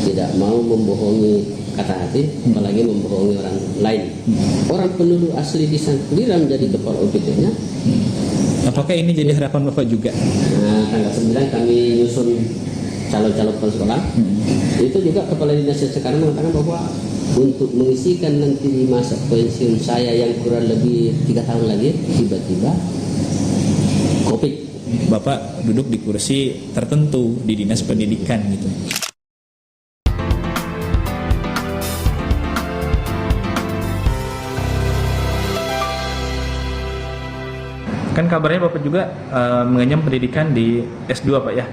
tidak mau membohongi kata hati, apalagi membohongi orang lain. Orang penduduk asli di Sangkulira menjadi kepala OPT-nya. Apakah ini jadi harapan Bapak juga? Nah, tanggal 9 kami nyusun calon-calon kepala sekolah. Itu juga kepala dinas yang sekarang mengatakan bahwa untuk mengisikan nanti di masa pensiun saya yang kurang lebih 3 tahun lagi, tiba-tiba COVID. Bapak duduk di kursi tertentu di dinas pendidikan gitu. Kan kabarnya Bapak juga mengenyam pendidikan di S2 Pak ya.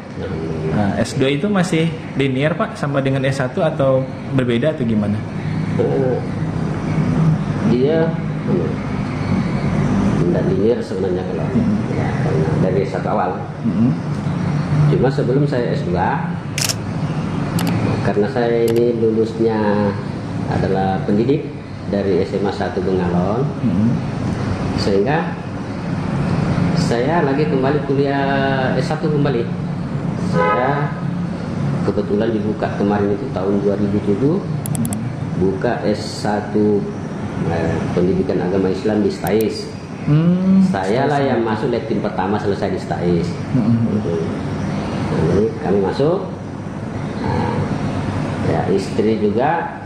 Nah, S2 itu masih linear Pak sama dengan S1 atau berbeda atau gimana? Dia tidak linear sebenarnya kalau ya, karena dari satu awal. Cuma sebelum saya S2, karena saya ini lulusnya adalah pendidik dari SMA 1 Bengalon, sehingga saya lagi kembali kuliah S1 kembali. Saya kebetulan dibuka kemarin itu tahun 2007, buka S1 pendidikan agama Islam di STAIS. Saya lah yang masuk tim pertama selesai di STAIS. Jadi kami masuk. Ya istri juga.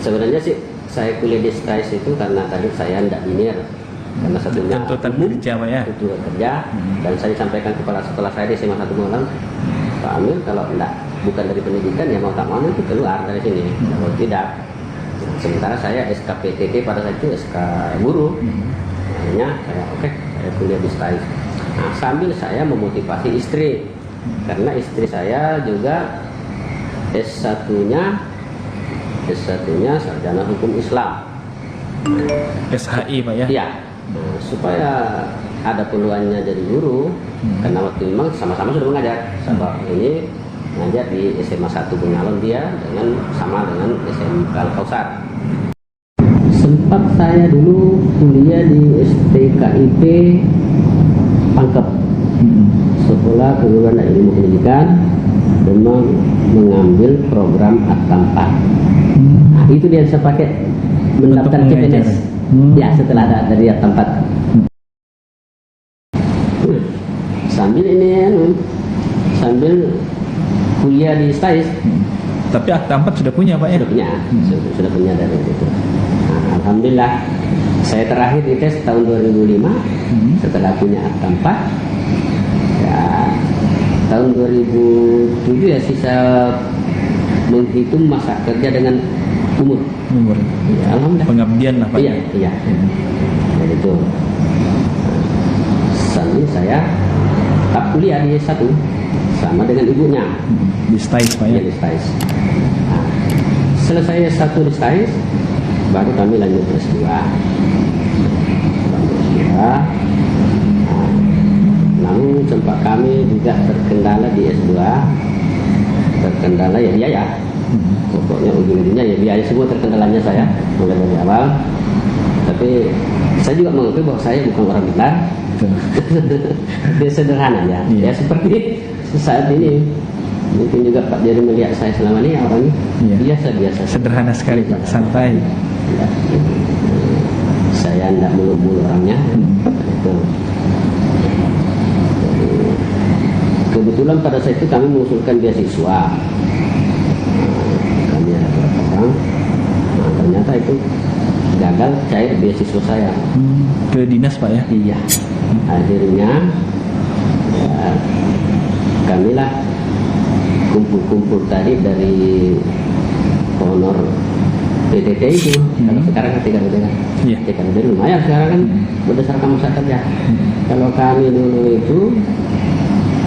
Sebenarnya sih saya kuliah di STAIS itu karena tadi saya tidak linear. Karena satunya tuntutan kerja Pak ya. Tuntutan kerja. Dan saya sampaikan kepala sekolah saya di SMA 1 Malang, Pak Amir kalau bukan dari pendidikan ya mau tak mau nanti keluar dari sini. Kalau tidak, sementara saya SK PTT pada saat itu SK guru. Akhirnya saya saya kuliah di STAIS. Nah, sambil saya memotivasi istri, karena istri saya juga S1-nya sarjana hukum Islam. SHI Pak ya. Iya. Nah, supaya ada peluangnya jadi guru, karena waktu memang sama-sama sudah mengajar. Sebab ini mengajar di SMA 1 Bengalon dia sama dengan SMK Al-Kausar. Sempat saya dulu kuliah di STKIP Pangkep, Sekolah Keguruan dan Ilmu Pendidikan, memang mengambil program AT4. Nah, itu dia saya pakai mendaftar CPNS. Ya setelah ada dari tempat sambil kuliah di STAIS. Tapi akta 4 sudah punya Pak ya? Sudah punya dari itu. Nah, alhamdulillah saya terakhir di tes tahun 2005 setelah punya akta 4. Ya, tahun 2007 ya sisa menghitung masa kerja dengan umur. Ya, alhamdulillah. Pengabdian lah Pak. Iya. Jadi itu. Sambil saya tetap kuliah di S1 sama dengan ibunya. Di STAIS Pak ya? Di STAIS. Nah, selesai S1 di STAIS, baru kami lanjut S2. Nah, namun sempat kami juga terkendala di S2. Terkendala ya biaya. Pokoknya ujung-ujungnya ya biaya semua terkendalanya saya mulai dari awal. Tapi saya juga mengakui bahwa saya bukan orang pintar. Dia sederhana ya. Ya seperti saat ini mungkin juga Pak Jari melihat saya selama ini orangnya biasa. Sederhana sekali Pak, santai. Ya. Saya tidak mulu-mulu orangnya. Itu. Kebetulan pada saat itu kami mengusulkan beasiswa. Kami ada beberapa orang. Nah, ternyata itu gagal cair beasiswa saya. Ke dinas Pak ya? Iya. Akhirnya ya, kamilah kumpul-kumpul tadi dari honor PTT itu. Kalau sekarang kan 3 kan? Iya. 3 lumayan sekarang kan berdasarkan masa kerja. Kalau kami dulu itu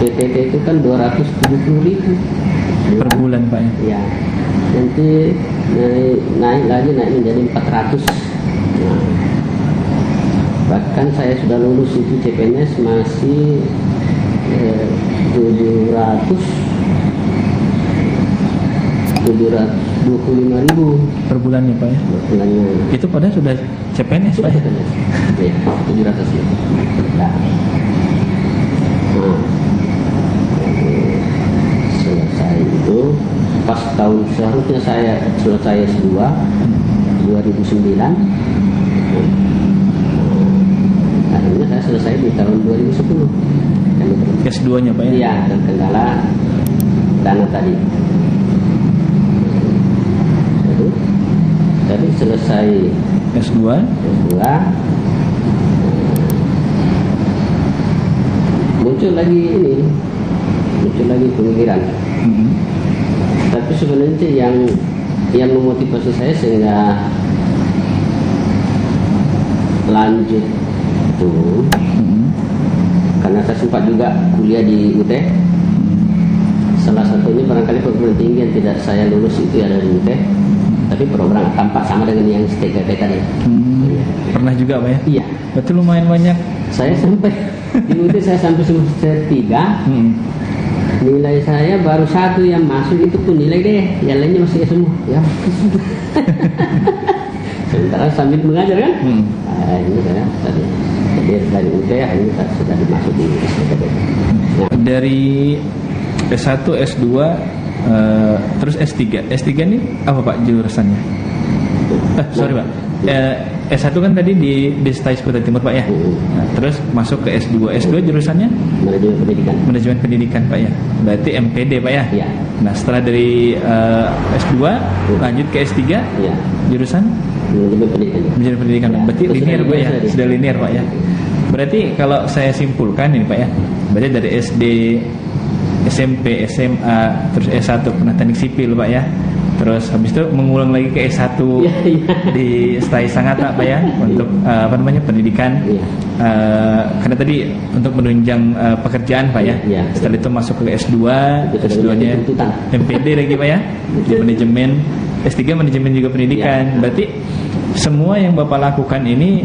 PTT itu kan 270.000 per bulan Pak ya? Iya. Nanti naik menjadi 400. Nah, bahkan saya sudah lulus itu CPNS masih 725.000 per bulannya Pak ya? Per bulannya. Itu padahal sudah CPNS Pak ya? Iya, 700 ya. Nah, selesai itu pas tahun seharusnya saya selesai S2 2009, akhirnya saya selesai di tahun 2010. S2-nya Pak ya? Iya, terkendala dana tadi. Jadi selesai S2 muncul lagi pemikiran. Tapi sebenarnya yang memotivasi saya sehingga lanjut itu karena saya sempat juga kuliah di UT. Salah satunya barangkali perguruan tinggi yang tidak saya lulus itu ya dari UT, tapi program tampak sama dengan yang STKP tadi. Pernah juga Pak ya? Iya. Berarti lumayan banyak. Saya sampai di UT saya sampai semester 3. Nilai saya baru 1 yang masuk, itu pun nilai deh, yang lainnya masih semua. Ya. Sementara sambil mengajar kan? Ini saya tadi. Jadi dari UT ini sudah dimasuk di STKP. Nah. Dari S1, S2, terus S3. S3 ini apa Pak jurusannya? Sorry Pak. S1 kan tadi di Stais Kutai Timur Pak ya. Nah, terus masuk ke S2. S2 jurusannya? Manajemen pendidikan. Manajemen pendidikan Pak ya. Berarti MPD Pak ya? Iya. Nah setelah dari S2 lanjut ke S3, Iya. Jurusan? Manajemen pendidikan. Manajemen pendidikan. Ya. Berarti linear Pak ya? Sudah linear Pak ya. Berarti kalau saya simpulkan ini Pak ya, berarti dari SD, SMP, SMA, terus S1 pernah teknik sipil Pak ya. Terus habis itu mengulang lagi ke S1 di Stais Sangatta Pak ya untuk pendidikan. Karena tadi untuk menunjang pekerjaan Pak ya. Setelah itu masuk ke S2, S2-nya MPD lagi Pak ya di manajemen, S3 manajemen juga pendidikan. Berarti semua yang Bapak lakukan ini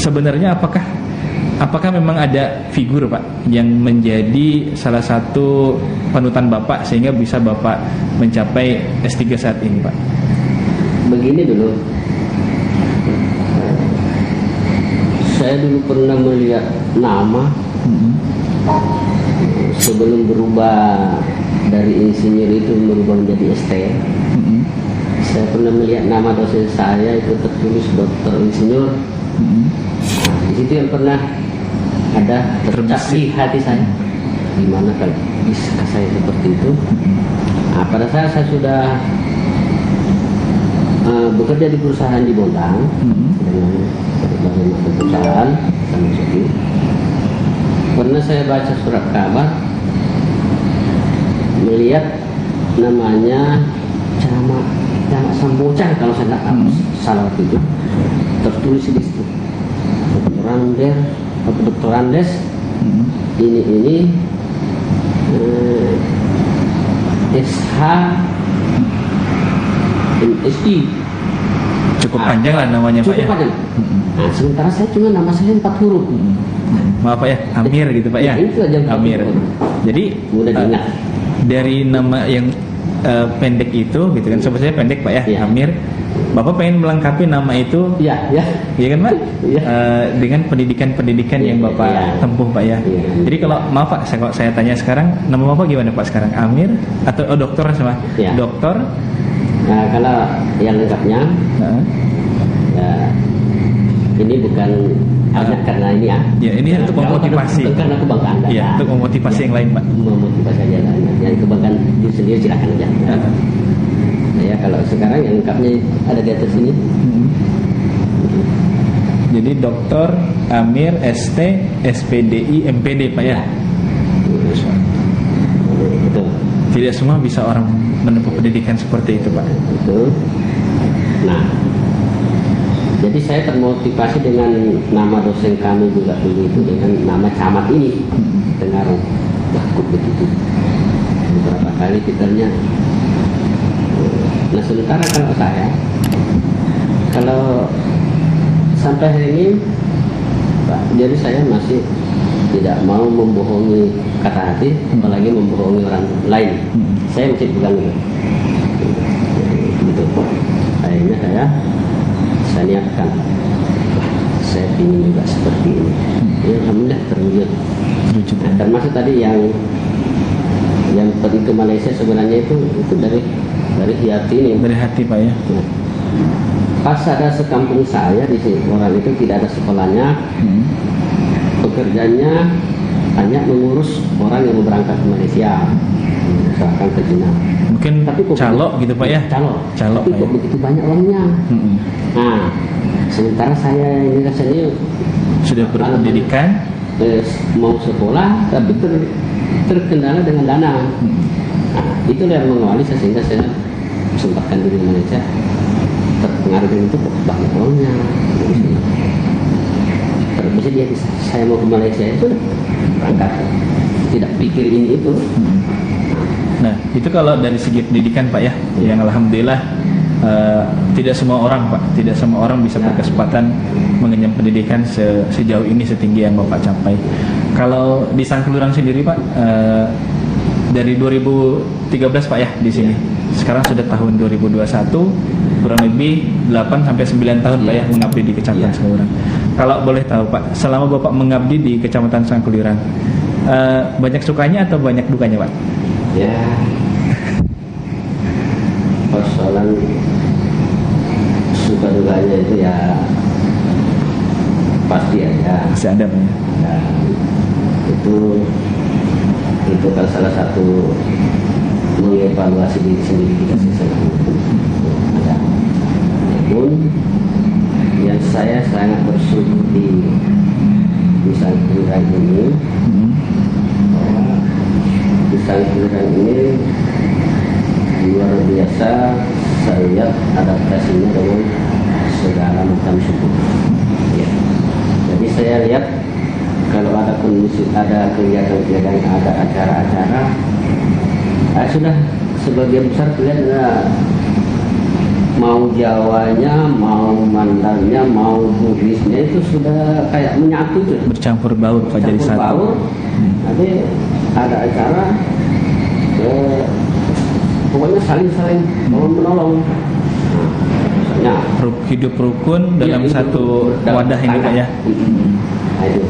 sebenarnya apakah memang ada figur Pak yang menjadi salah satu panutan Bapak sehingga bisa Bapak mencapai S3 saat ini Pak? Begini dulu, saya dulu pernah melihat nama sebelum berubah dari insinyur itu berubah menjadi ST. Saya pernah melihat nama dosen saya itu tertulis Doktor Insinyur. Di situ yang pernah ada tercap di hati saya, gimana kalau bisa saya seperti itu. Nah, pada saat saya sudah bekerja di perusahaan di Bontang dengan berbagai macam perusahaan sama seperti, pernah saya baca surat kabar melihat namanya Camat Sambocang kalau saya tidak salah waktu itu, tertulis di situ Dokter Andes ini SH MSI. Cukup panjang lah namanya Pak ya. Cukup panjang. Nah, sementara saya cuma nama saya 4 huruf. Maaf Pak ya, Amir gitu Pak ya. Itu aja Amir. Jadi mudah diingat. Dari nama yang pendek itu gitu kan, sebetulnya pendek Pak ya, Amir. Bapak pengen melengkapi nama itu, iya kan Pak, dengan pendidikan yang Bapak tempuh Pak ya. Jadi kalau maaf Pak, kalau saya tanya sekarang, nama Bapak gimana Pak sekarang? Amir atau dokter sama? Dokter. Nah, kalau yang lengkapnya, ya, ini bukan hanya karena ini ya. Ya ini untuk memotivasi. Karena kebanggaan. Iya, untuk memotivasi yang lain Pak. Memotivasi aja lah. Yang kebanggaan diri sendiri silakan aja. Ya kalau sekarang yang lengkapnya ada di atas sini. Jadi Dokter Amir ST SPDI MPD Pak ya. Betul. Tidak semua bisa orang menempuh pendidikan seperti itu Pak. Betul. Nah, jadi saya termotivasi dengan nama dosen kami juga dulu itu dengan nama camat ini. Dengar, wah kok begitu. Beberapa kali kitanya. Nah sementara kalau sampai hari ini Pak, jadi saya masih tidak mau membohongi kata hati, apalagi membohongi orang lain. Saya masih pegang itu. Gitu. Akhirnya saya niatkan, saya ingin juga seperti ini. Ya, alhamdulillah terwujud. Nah, termasuk tadi yang yang pergi ke Malaysia sebenarnya itu dari hati ini. Dari hati Pak ya. Nah, pas ada sekampung saya di sini, orang itu tidak ada sekolahnya, pekerjaannya hanya mengurus orang yang mau berangkat ke Malaysia, misalkan ke Cina. Mungkin calok gitu Pak ya. Calok. Calok Tapi Pak kok ya. begitu banyak uangnya. Nah, sementara saya ini rasanya Sudah berpendidikan, mau sekolah tapi terkendala dengan dana. Nah, itulah yang mengawali saya, sehingga saya sempatkan diri di Malaysia. Terpengaruh dengan itu kok banyak uangnya. Terus dia saya mau ke Malaysia itu berangkat, tidak pikir ini itu. Nah, itu kalau dari segi pendidikan Pak ya, yang alhamdulillah tidak semua orang Pak, tidak semua orang bisa berkesempatan mengenyam pendidikan sejauh ini, setinggi yang Bapak capai. Kalau di Sangkuluran sendiri Pak, dari 2013 Pak ya di sini. Sekarang sudah tahun 2021, kurang lebih 8 sampai 9 tahun Pak ya mengabdi di Kecamatan Sangkuluran. Kalau boleh tahu Pak, selama Bapak mengabdi di Kecamatan Sangkuluran, banyak sukanya atau banyak dukanya Pak? Ya, persoalan suka dukanya itu ya pasti ada. Masih ada Pak ya? Nah, itu kan salah satu mengevaluasi diri sendiri kita ada. Namun yang saya sangat bersyukur di Sangkuluran ini, di Sangkuluran ini luar biasa saya lihat adaptasinya dengan segala macam suku. Ya. Jadi saya lihat kalau ada kondisi, ada kegiatan-kegiatan, ada acara-acara, sudah sebagian besar kelihatan mau Jawanya, mau Mandangnya, mau Bugisnya itu sudah kayak menyatu tuh. Bercampur baur Pak, jadi satu. Baur. Nanti ada acara, pokoknya saling menolong. Misalnya Hidup rukun dalam satu wadah ini Pak ya. Nah, itu.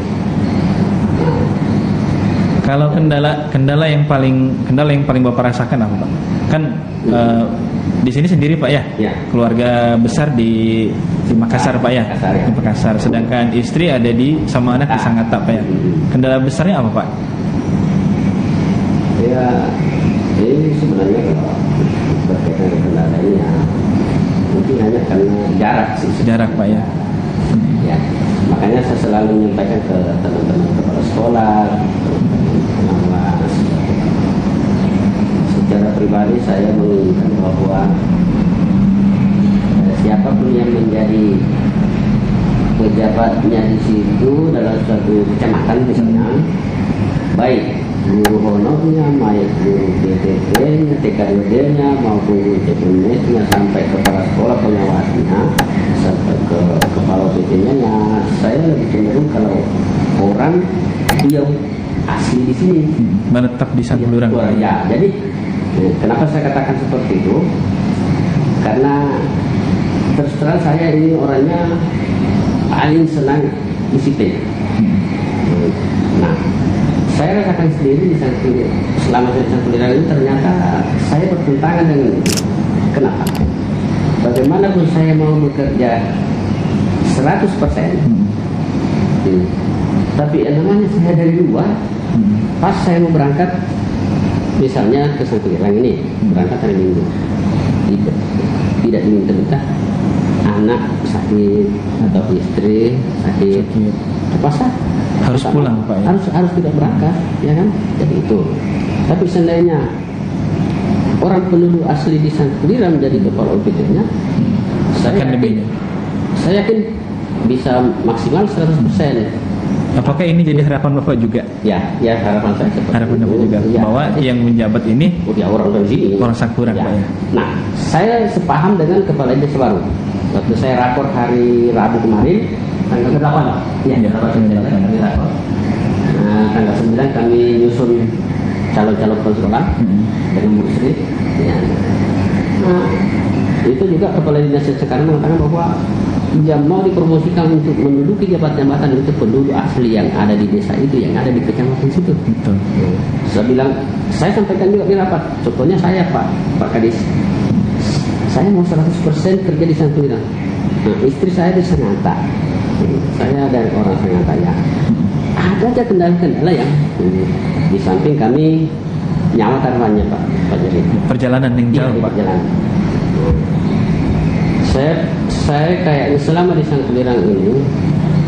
Kalau kendala yang paling Bapak rasakan apa Pak? Kan di sini sendiri Pak ya, keluarga besar di Makassar Pak ya, di Makassar. Sedangkan istri ada sama anak di Sangatta Pak ya. Kendala besarnya apa Pak? Ya, ini sebenarnya kalau berkaitan dengan kendalanya, mungkin hanya karena jarak sih. Jarak Pak ya. Ya, makanya saya selalu menyampaikan ke teman-teman kepala sekolah, pengawas. Secara pribadi saya menginginkan bahwa siapapun yang menjadi pejabatnya di situ dalam suatu kecamatan misalnya, baik guru honornya, baik guru BTP-nya, TKUD-nya, maupun guru CPNS-nya, sampai kepala sekolah pengawasnya, sampai ke kepala PT-nya, saya lebih cenderung kalau orang yang asli di sini, menetap di Sangkuluran. Ya, jadi kenapa saya katakan seperti itu? Karena terus terang saya ini orangnya paling senang disiplin. Nah, saya rasakan sendiri selama saya di Sangkuluran ini ternyata saya bertentangan dengan kenapa? Bagaimanapun saya mau bekerja 100%, tapi yang namanya saya dari luar, pas saya mau berangkat, misalnya ke Sangkuluran ini, berangkat hari Minggu, tidak diminta-minta, anak sakit atau istri sakit, terpaksa harus pulang Pak ya? harus tidak berangkat, ya kan? Jadi itu. Tapi seandainya orang penduduk asli di Sangkuluran menjadi kepala OPD-nya, saya yakin bisa maksimal 100%. Apakah ini jadi harapan Bapak juga? Ya harapan saya seperti harapan itu. Bapak juga bahwa yang menjabat ini orang dari sini, orang Sangkuluran Pak ya. Nah, saya sepaham dengan kepala desa baru. Waktu saya rapor hari Rabu kemarin, tanggal 8, kami rapor. Nah, tanggal 9 kami nyusun calon-calon kepala sekolah dari Musri. Ya. Nah, itu juga kepala dinas sekarang mengatakan bahwa yang mau dipromosikan untuk menduduki jabatan-jabatan itu penduduk asli yang ada di desa itu, yang ada di kecamatan situ. Betul. Saya bilang, saya sampaikan juga di rapat. Contohnya saya Pak Kadis, saya mau 100% kerja di Santuirang. Nah, istri saya di Sangatta. Saya dari orang Sangatta ya. Ada aja kendala-kendala yang di samping kami nyawa taruhannya Pak Jadi. Perjalanan yang jauh, Pak. Perjalanan. Saya kayaknya selama di Santuirang ini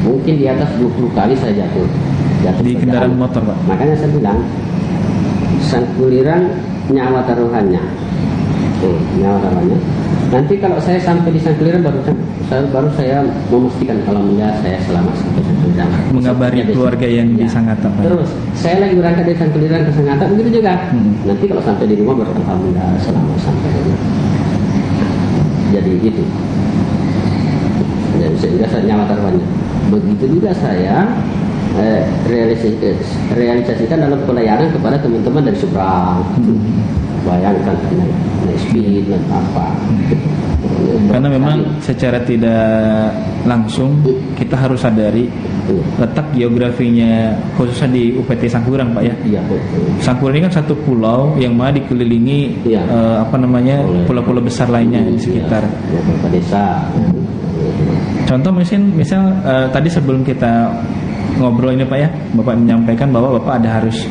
mungkin di atas 20 kali saya jatuh di kendaraan motor, Pak. Makanya saya bilang Santuirang nyawa taruhannya. Nyawa taruhannya. Nanti kalau saya sampai di Santuirang baru saya memastikan kalau saya selamat sampai Santuirang. Mengabari keluarga yang di Sangatta, Pak. Terus saya lagi berangkat dari Santuirang ke Sangatta begitu juga. Nanti kalau sampai di rumah baru alhamdulillah selamat sampai rumah. Jadi itu. Jadi sehingga saya nyawa taruhannya. Begitu juga saya realisasikan dalam pelayanan kepada teman-teman dari seberang. Bayangkan naik speed dan apa. Karena memang secara tidak langsung kita harus sadari letak geografinya khususnya di UPT Sangkurang, Pak ya. Iya, betul. Sangkurang ini kan satu pulau yang mana dikelilingi pulau-pulau besar lainnya di sekitar. Beberapa desa. Contoh misal tadi sebelum kita ngobrol ini Pak ya, Bapak menyampaikan bahwa Bapak ada harus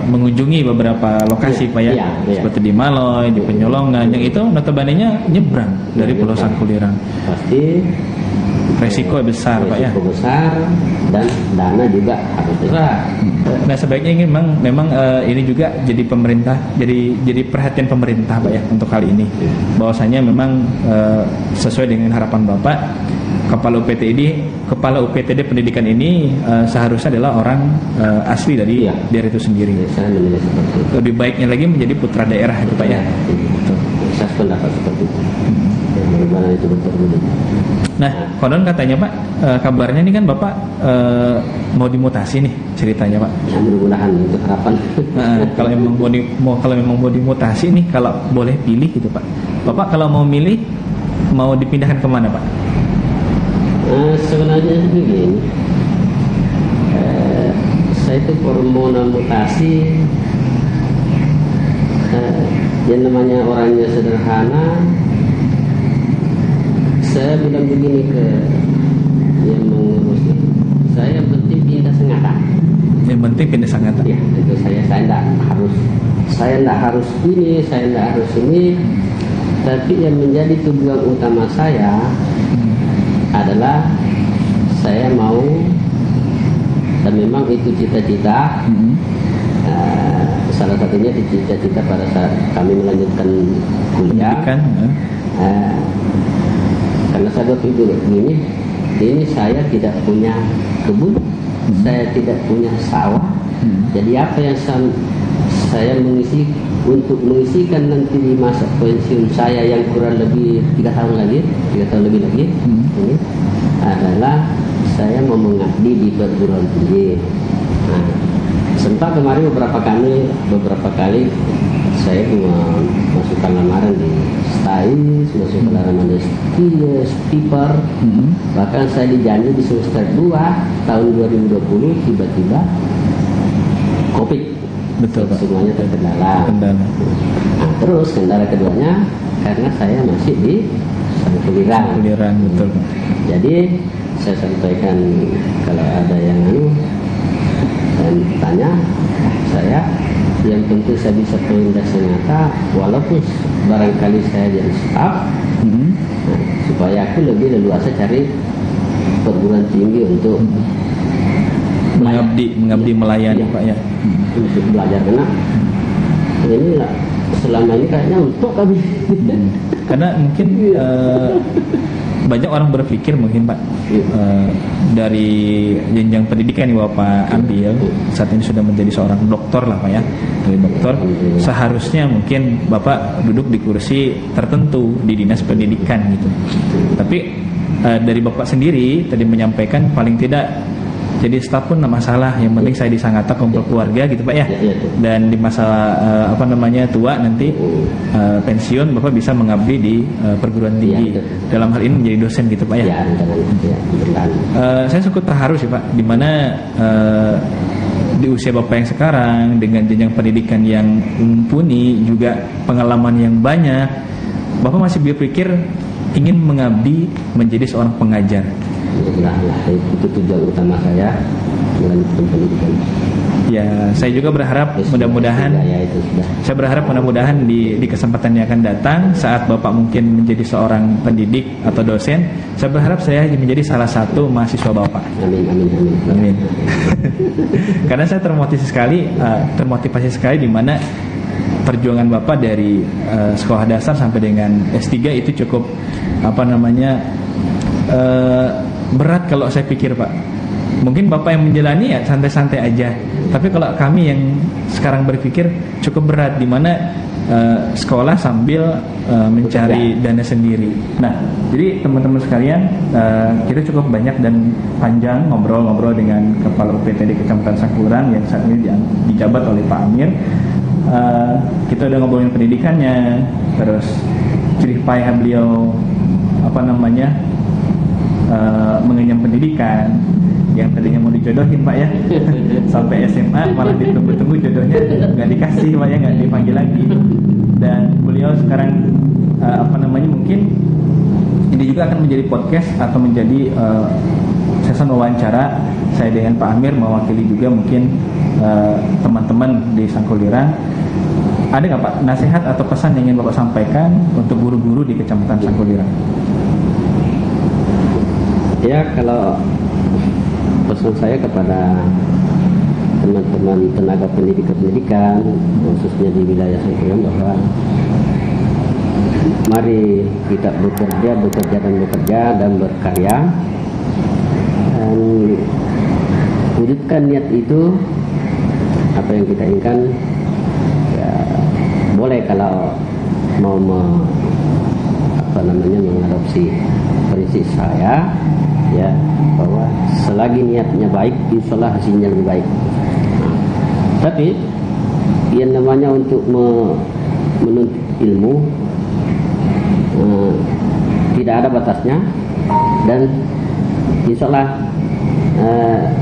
mengunjungi beberapa lokasi Pak ya, seperti di Maloy, di Penyolongan, yang itu notabene-nya nyebrang dari Pulau Sangkulirang. Pasti resiko besar Pak ya. Resiko besar dan dana juga harus besar. Nah sebaiknya ini memang ini juga jadi pemerintah, jadi perhatian pemerintah Pak ya untuk kali ini. Bahwasanya memang sesuai dengan harapan Bapak, Kepala UPTD pendidikan ini seharusnya adalah orang asli dari daerah itu sendiri. Saya menilai seperti itu. Lebih baiknya lagi menjadi putra daerah gitu Pak ya. Saya pendapat seperti itu. Bagaimana itu betul. Nah, konon katanya Pak, kabarnya ini kan Bapak mau dimutasi nih ceritanya Pak. Ya, mudah-mudahan itu harapan. Kalau memang mau dimutasi nih, kalau boleh pilih gitu Pak. Bapak kalau mau milih mau dipindahkan kemana Pak? Sebenarnya begini, saya itu hormon mutasi, yang namanya orangnya sederhana. Saya bilang begini ke yang mengurus, saya penting pindah Sangatta. Yang penting pindah Sangatta. Ya, itu saya tidak harus ini, saya tidak harus ini. Tapi yang menjadi tujuan utama saya adalah saya mau, dan memang itu cita-cita. Salah satunya cita-cita pada saat kami melanjutkan kuliah. Karena saya berpikir ini saya tidak punya kebun, saya tidak punya sawah. Jadi apa yang saya mengisikan nanti di masa pensiun saya yang kurang lebih 3 tahun lebih lagi, ini adalah saya mau mengabdi di perguruan tinggi. Nah, sempat kemarin beberapa kali saya masukkan lamaran di STAIS, masukkan lamaran di STIPER, bahkan saya dijanji di semester 2 tahun 2020 tiba-tiba COVID. Betul Pak. Semuanya terkendala. Nah, terus kendala keduanya karena saya masih di Sangkulirang. Betul Pak. Jadi saya sampaikan kalau ada yang dan tanya saya, yang penting saya bisa pindah Sangatta walaupun barangkali saya jadi staff, supaya aku lebih leluasa cari perguruan tinggi untuk mengabdi melayani Pak ya. Untuk belajar, karena ini selama ini kayaknya untuk kami. Karena mungkin banyak orang berpikir mungkin Pak, dari jenjang pendidikan yang Bapak ambil saat ini sudah menjadi seorang doktor lah Pak ya, dari dokter seharusnya mungkin Bapak duduk di kursi tertentu di dinas pendidikan gitu. Tapi dari Bapak sendiri tadi menyampaikan paling tidak jadi staf pun nggak masalah, yang penting saya di Sangatta kumpul keluarga gitu Pak ya. Dan di masa tua nanti pensiun Bapak bisa mengabdi di perguruan tinggi, dalam hal ini menjadi dosen gitu Pak ya. Saya cukup terharu sih Pak, dimana di usia Bapak yang sekarang dengan jenjang pendidikan yang mumpuni, juga pengalaman yang banyak, Bapak masih berpikir ingin mengabdi menjadi seorang pengajar. Itu tujuan utama saya melanjutkan pendidikan. Ya, saya juga berharap mudah-mudahan saya berharap mudah-mudahan di kesempatan yang akan datang, saat Bapak mungkin menjadi seorang pendidik atau dosen, saya berharap saya menjadi salah satu mahasiswa Bapak. Amin. Karena saya termotivasi sekali di mana perjuangan Bapak dari sekolah dasar sampai dengan S3 itu cukup berat kalau saya pikir Pak. Mungkin Bapak yang menjalani ya santai-santai aja, tapi kalau kami yang sekarang berpikir cukup berat, di mana sekolah sambil mencari dana sendiri. Nah, jadi teman-teman sekalian, kita cukup banyak dan panjang ngobrol-ngobrol dengan Kepala UPTD Kecamatan Sangkulirang yang saat ini dijabat oleh Pak Amir. Kita udah ngobrolin pendidikannya, terus jerih payah beliau mengenyam pendidikan yang tadinya mau dijodohin Pak ya, sampai SMA malah ditunggu-tunggu jodohnya nggak dikasih Pak ya, nggak dipanggil lagi. Dan beliau sekarang mungkin ini juga akan menjadi podcast atau menjadi sesi wawancara saya dengan Pak Amir, mewakili juga mungkin teman-teman di Sangkulirang. Ada nggak Pak nasihat atau pesan yang ingin Bapak sampaikan untuk guru-guru di Kecamatan Sangkulirang? Ya, kalau pesan saya kepada teman-teman tenaga pendidikan khususnya di wilayah Sangkulirang, bahwa mari kita bekerja dan berkarya, dan wujudkan niat itu. Apa yang kita inginkan ya, boleh kalau mau mengadopsi prinsip saya ya, bahwa selagi niatnya baik, insya Allah hasilnya lebih baik. Tapi yang namanya untuk menuntut ilmu tidak ada batasnya, dan insya Allah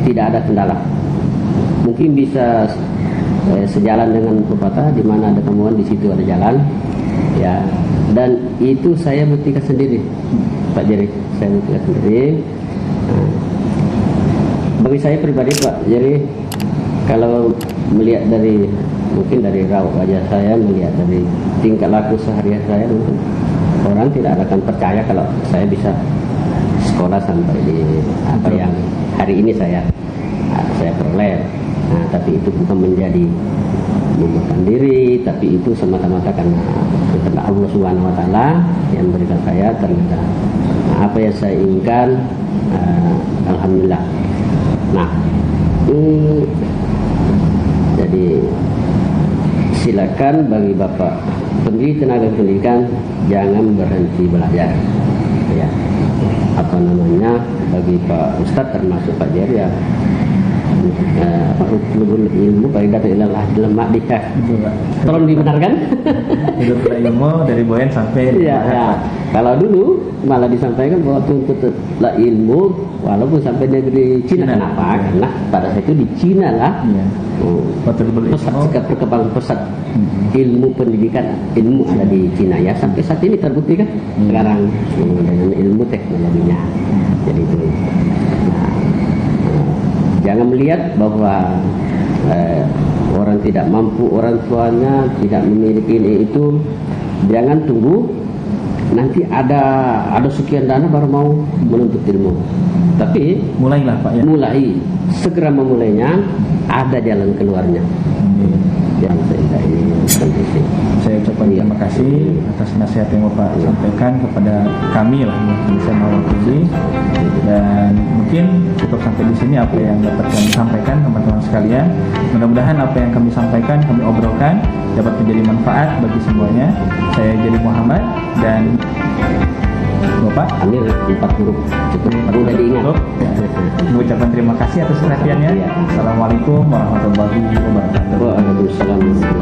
tidak ada kendala. Mungkin bisa sejalan dengan pepatah, di mana ada temuan di situ ada jalan ya. Dan itu saya buktikan sendiri Pak Jerry, saya buktikan sendiri. Bagi saya pribadi Pak Jerry, kalau melihat mungkin dari raut wajah saya, melihat dari tingkah laku sehari-hari saya, orang tidak akan percaya kalau saya bisa sekolah sampai di apa yang hari ini saya peroleh. Nah, tapi itu bukan menjadi membuatkan diri, tapi itu semata-mata karena Allah Subhanahu Wa Taala yang memberikan saya ternyata apa yang saya inginkan. Alhamdulillah. Nah, jadi silakan bagi Bapak pendidik tenaga pendidikan jangan berhenti belajar. Ya, bagi Pak Ustadz termasuk Pak Jerry ya. Ilmu faedah ilalah dalam ma'dikah. Tolong dibenarkan. Ilmu dari Boyan sampai ya. Kalau dulu malah disampaikan bahwa tuntutlah ilmu walaupun sampai negeri Cina. Kenapa? Karena pada saat itu di Cina lah perkembangan pesat ilmu pendidikan, ilmu ada di Cina ya. Sampai saat ini terbukti kan sekarang dengan ilmu teknologinya. Jadi itu. Jangan melihat bahwa orang tidak mampu, orang tuanya tidak memiliki itu. Jangan tunggu nanti ada sekian dana baru mau menuntut ilmu. Tapi mulailah Pak ya. Mulai, segera memulainya, ada jalan keluarnya. Yang saya ucapkan terima kasih atas nasihat yang Bapak sampaikan kepada kami lah yang bisa mewakili, dan mungkin cukup sampai di sini apa yang dapat kami sampaikan teman-teman sekalian. Mudah-mudahan apa yang kami sampaikan, kami obrolkan dapat menjadi manfaat bagi semuanya. Saya Jerry Muhammad dan Bapak. Ambil 4 huruf cukup mudah diingat. Ya. Mengucapkan terima kasih atas perhatiannya. Iya. Assalamualaikum warahmatullahi wabarakatuh. Waalaikumsalam.